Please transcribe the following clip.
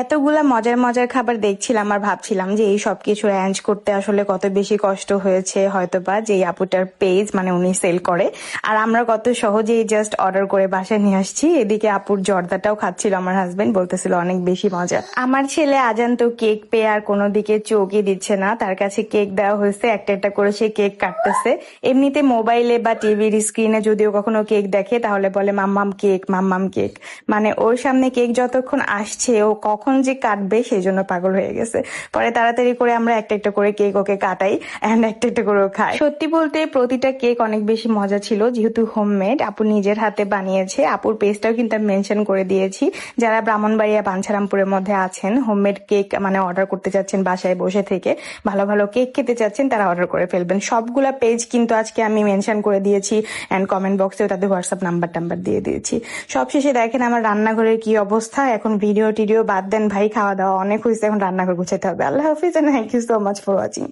এতগুলা মজার মজার খাবার দেখছিলাম আর ভাবছিলাম যে এই সবকিছু অ্যারেঞ্জ করতে আসলে কত বেশি কষ্ট হয়েছে হয়তোবা, যে এই আপুটার পেজ মানে উনি সেল করে, আর আমরা কত সহজেই জাস্ট অর্ডার করে বাসায় নিয়ে আসছি। এদিকে আপুর জর্দাটাও খাচ্ছিল আমার হাজবেন্ড, বলতেছিল অনেক বেশি মজা। আমার ছেলে আজান তো কেক পেয়ে আর কোনো দিকে চোখই দিচ্ছে না, তার কাছে কেক দেওয়া হয়েছে, একটা একটা করে সে কেক কাটতেছে। এমনিতে মোবাইলে বা টিভির স্ক্রিনে যদিও কখনো কেক দেখে তাহলে বলে মাম্মাম কেক মাম্মাম কেক, মানে ওর সামনে কেক যতক্ষণ আসছে ও কখন যে কাটবে সেই জন্য পাগল হয়ে গেছে। পরে তাড়াতাড়ি করে আমরা একটা একটা করে কেক ওকে কাটাই এন্ড একটা একটা করে খাই। সত্যি বলতে প্রতিটা কেক অনেক বেশি মজা ছিল, যেহেতু হোমমেড, আপু নিজের হাতে বানিয়েছে। আপুর পেজটাও কিন্তু আমি মেনশন করে দিয়েছি। যারা ব্রাহ্মণবাড়িয়া বাঞ্ছারামপুরের মধ্যে আছেন, হোমমেড কেক মানে অর্ডার করতে চাচ্ছেন, বাসায় বসে থেকে ভালো ভালো কেক খেতে চাচ্ছেন, তারা অর্ডার করে ফেলবেন। সবগুলা পেজ কিন্তু আজকে আমি মেনশন করে দিয়েছি এন্ড কমেন্ট বক্সেও তাদের হোয়াটসঅ্যাপ নাম্বার দিয়ে দিয়েছি। সবশেষে দেখেন আমার রান্নাঘরের কি অবস্থা। এখন ভিডিও টিডিও বাদ দেন ভাই, খাওয়া দাওয়া অনেক হয়েছে, এখন রান্নাঘর গুছাতে হবে। আল্লাহ হাফিজ, thank you so much for watching.